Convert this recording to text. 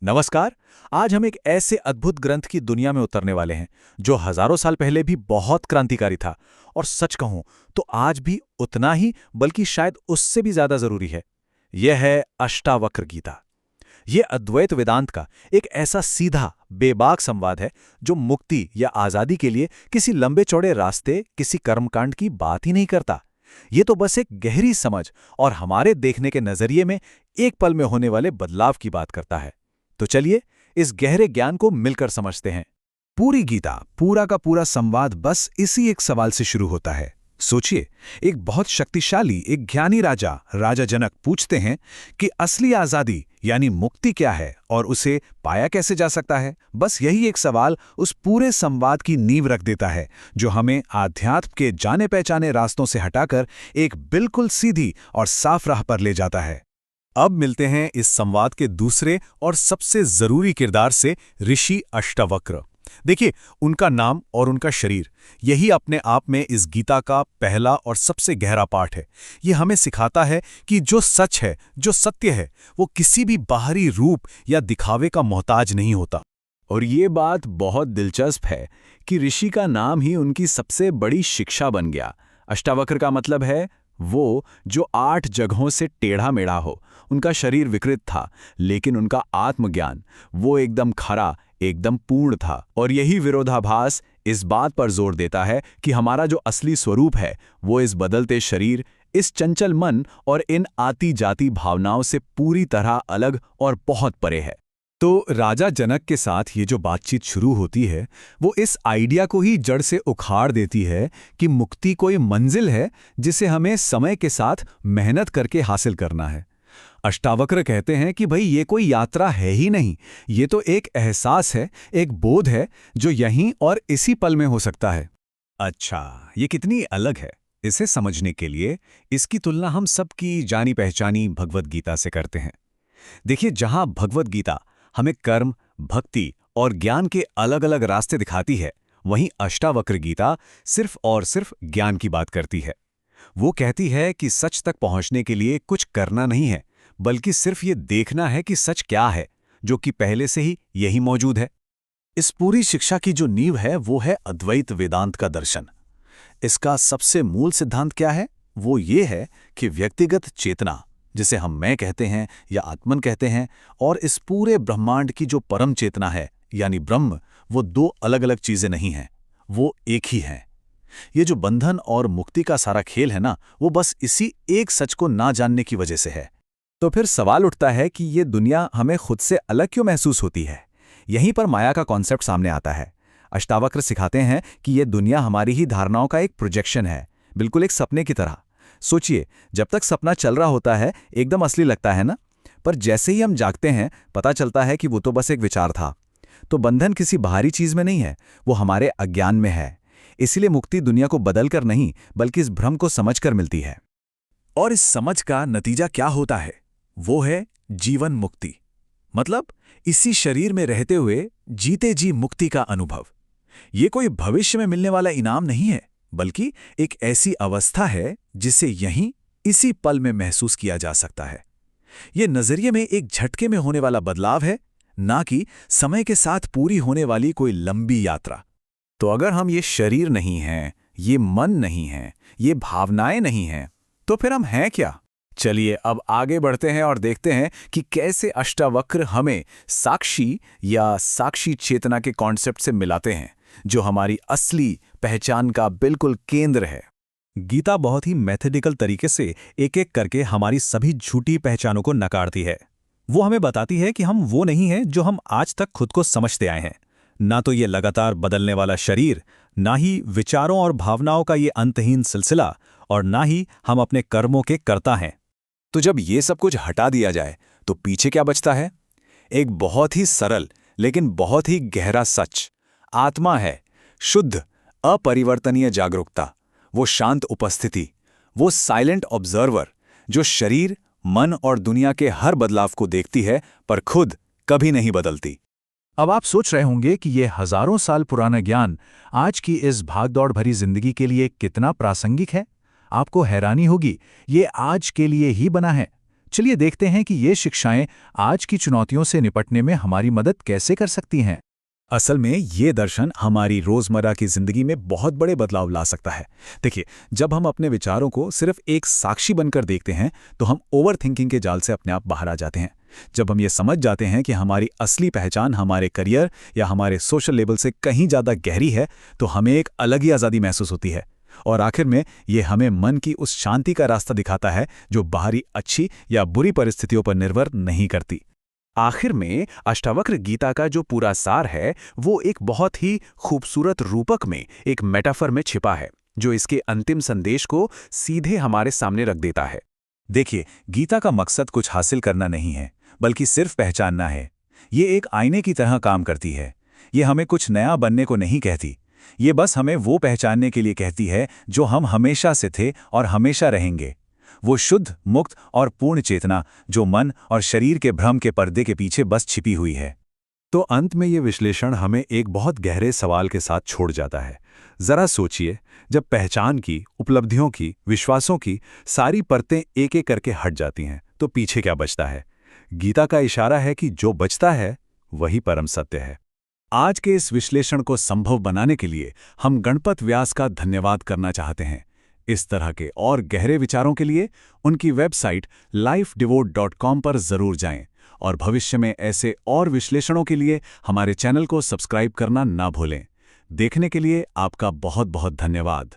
नमस्कार। आज हम एक ऐसे अद्भुत ग्रंथ की दुनिया में उतरने वाले हैं जो हजारों साल पहले भी बहुत क्रांतिकारी था और सच कहूं तो आज भी उतना ही बल्कि शायद उससे भी ज्यादा जरूरी है। यह है अष्टावक्र गीता। यह अद्वैत वेदांत का एक ऐसा सीधा बेबाक संवाद है जो मुक्ति या आजादी के लिए किसी लंबे चौड़े रास्ते, किसी कर्मकांड की बात ही नहीं करता। ये तो बस एक गहरी समझ और हमारे देखने के नजरिए में एक पल में होने वाले बदलाव की बात करता है। तो चलिए इस गहरे ज्ञान को मिलकर समझते हैं। पूरी गीता, पूरा का पूरा संवाद बस इसी एक सवाल से शुरू होता है। सोचिए, एक बहुत शक्तिशाली, एक ज्ञानी राजा जनक पूछते हैं कि असली आजादी यानी मुक्ति क्या है और उसे पाया कैसे जा सकता है। बस यही एक सवाल उस पूरे संवाद की नींव रख देता है, जो हमें आध्यात्म के जाने पहचाने रास्तों से हटाकर एक बिल्कुल सीधी और साफ राह पर ले जाता है। अब मिलते हैं इस संवाद के दूसरे और सबसे जरूरी किरदार से, ऋषि अष्टावक्र। देखिए, उनका नाम और उनका शरीर, यही अपने आप में इस गीता का पहला और सबसे गहरा पाठ है। ये हमें सिखाता है कि जो सच है, जो सत्य है, वो किसी भी बाहरी रूप या दिखावे का मोहताज नहीं होता। और ये बात बहुत दिलचस्प है कि ऋषि का नाम ही उनकी सबसे बड़ी शिक्षा बन गया। अष्टावक्र का मतलब है वो जो 8 जगहों से टेढ़ा मेढ़ा हो। उनका शरीर विकृत था, लेकिन उनका आत्मज्ञान वो एकदम खरा, एकदम पूर्ण था। और यही विरोधाभास इस बात पर जोर देता है कि हमारा जो असली स्वरूप है वो इस बदलते शरीर, इस चंचल मन और इन आती जाती भावनाओं से पूरी तरह अलग और बहुत परे है। तो राजा जनक के साथ ये जो बातचीत शुरू होती है वो इस आइडिया को ही जड़ से उखाड़ देती है कि मुक्ति कोई मंजिल है जिसे हमें समय के साथ मेहनत करके हासिल करना है। अष्टावक्र कहते हैं कि भाई ये कोई यात्रा है ही नहीं, ये तो एक एहसास है, एक बोध है जो यहीं और इसी पल में हो सकता है। अच्छा, ये कितनी अलग है। इसे समझने के लिए इसकी तुलना हम सबकी जानी पहचानी भगवद गीता से करते हैं। देखिए, जहां भगवद गीता हमें कर्म, भक्ति और ज्ञान के अलग अलग रास्ते दिखाती है, वहीं अष्टावक्र गीता सिर्फ और सिर्फ ज्ञान की बात करती है। वो कहती है कि सच तक पहुंचने के लिए कुछ करना नहीं है, बल्कि सिर्फ ये देखना है कि सच क्या है, जो कि पहले से ही यही मौजूद है। इस पूरी शिक्षा की जो नींव है वो है अद्वैत वेदांत का दर्शन। इसका सबसे मूल सिद्धांत क्या है? वो ये है कि व्यक्तिगत चेतना, जिसे हम मैं कहते हैं या आत्मन कहते हैं, और इस पूरे ब्रह्मांड की जो परम चेतना है यानी ब्रह्म, वो 2 अलग अलग चीजें नहीं हैं, वो एक ही हैं। ये जो बंधन और मुक्ति का सारा खेल है ना, वो बस इसी एक सच को ना जानने की वजह से है। तो फिर सवाल उठता है कि ये दुनिया हमें खुद से अलग क्यों महसूस होती है? यहीं पर माया का कॉन्सेप्ट सामने आता है। अष्टावक्र सिखाते हैं कि ये दुनिया हमारी ही धारणाओं का एक प्रोजेक्शन है, बिल्कुल एक सपने की तरह। सोचिए, जब तक सपना चल रहा होता है एकदम असली लगता है ना, पर जैसे ही हम जागते हैं पता चलता है कि वो तो बस एक विचार था। तो बंधन किसी बाहरी चीज में नहीं है, वो हमारे अज्ञान में है। इसीलिए मुक्ति दुनिया को बदलकर नहीं, बल्कि इस भ्रम को समझकर मिलती है। और इस समझ का नतीजा क्या होता है? वो है जीवन मुक्ति। मतलब इसी शरीर में रहते हुए जीते जी मुक्ति का अनुभव। ये कोई भविष्य में मिलने वाला इनाम नहीं है, बल्कि एक ऐसी अवस्था है जिसे यहीं इसी पल में महसूस किया जा सकता है। ये नजरिए में एक झटके में होने वाला बदलाव है, ना कि समय के साथ पूरी होने वाली कोई लंबी यात्रा। तो अगर हम ये शरीर नहीं हैं, ये मन नहीं है, ये भावनाएं नहीं हैं, तो फिर हम हैं क्या? चलिए अब आगे बढ़ते हैं और देखते हैं कि कैसे अष्टावक्र हमें साक्षी या साक्षी चेतना के कॉन्सेप्ट से मिलाते हैं, जो हमारी असली पहचान का बिल्कुल केंद्र है। गीता बहुत ही मैथेडिकल तरीके से एक एक करके हमारी सभी झूठी पहचानों को नकारती है। वो हमें बताती है कि हम वो नहीं हैं जो हम आज तक खुद को समझते आए हैं। ना तो ये लगातार बदलने वाला शरीर, ना ही विचारों और भावनाओं का ये अंतहीन सिलसिला, और ना ही हम अपने कर्मों के कर्ता हैं। तो जब ये सब कुछ हटा दिया जाए तो पीछे क्या बचता है? एक बहुत ही सरल लेकिन बहुत ही गहरा सच। आत्मा है, शुद्ध अपरिवर्तनीय जागरूकता, वो शांत उपस्थिति, वो साइलेंट ऑब्जर्वर जो शरीर, मन और दुनिया के हर बदलाव को देखती है पर खुद कभी नहीं बदलती। अब आप सोच रहे होंगे कि ये हजारों साल पुराना ज्ञान आज की इस भागदौड़ भरी जिंदगी के लिए कितना प्रासंगिक है। आपको हैरानी होगी, ये आज के लिए ही बना है। चलिए देखते हैं कि ये शिक्षाएं आज की चुनौतियों से निपटने में हमारी मदद कैसे कर सकती हैं। असल में ये दर्शन हमारी रोजमर्रा की जिंदगी में बहुत बड़े बदलाव ला सकता है। देखिए, जब हम अपने विचारों को सिर्फ एक साक्षी बनकर देखते हैं तो हम ओवर थिंकिंग के जाल से अपने आप बाहर आ जाते हैं। जब हम ये समझ जाते हैं कि हमारी असली पहचान हमारे करियर या हमारे सोशल लेवल से कहीं ज़्यादा गहरी है, तो हमें एक अलग ही आज़ादी महसूस होती है। और आखिर में ये हमें मन की उस शांति का रास्ता दिखाता है जो बाहरी अच्छी या बुरी परिस्थितियों पर निर्भर नहीं करती। आखिर में अष्टावक्र गीता का जो पूरा सार है वो एक बहुत ही खूबसूरत रूपक में, एक मेटाफर में छिपा है, जो इसके अंतिम संदेश को सीधे हमारे सामने रख देता है। देखिए, गीता का मकसद कुछ हासिल करना नहीं है, बल्कि सिर्फ पहचानना है। ये एक आईने की तरह काम करती है। ये हमें कुछ नया बनने को नहीं कहती। ये बस हमें वो पहचानने के लिए कहती है जो हम हमेशा से थे और हमेशा रहेंगे। वो शुद्ध, मुक्त और पूर्ण चेतना जो मन और शरीर के भ्रम के पर्दे के पीछे बस छिपी हुई है। तो अंत में ये विश्लेषण हमें एक बहुत गहरे सवाल के साथ छोड़ जाता है। जरा सोचिए, जब पहचान की, उपलब्धियों की, विश्वासों की सारी परतें एक एक करके हट जाती हैं, तो पीछे क्या बचता है? गीता का इशारा है कि जो बचता है वही परम सत्य है। आज के इस विश्लेषण को संभव बनाने के लिए हम गणपत व्यास का धन्यवाद करना चाहते हैं। इस तरह के और गहरे विचारों के लिए उनकी वेबसाइट lifedevote.com पर जरूर जाएं और भविष्य में ऐसे और विश्लेषणों के लिए हमारे चैनल को सब्सक्राइब करना ना भूलें। देखने के लिए आपका बहुत बहुत धन्यवाद।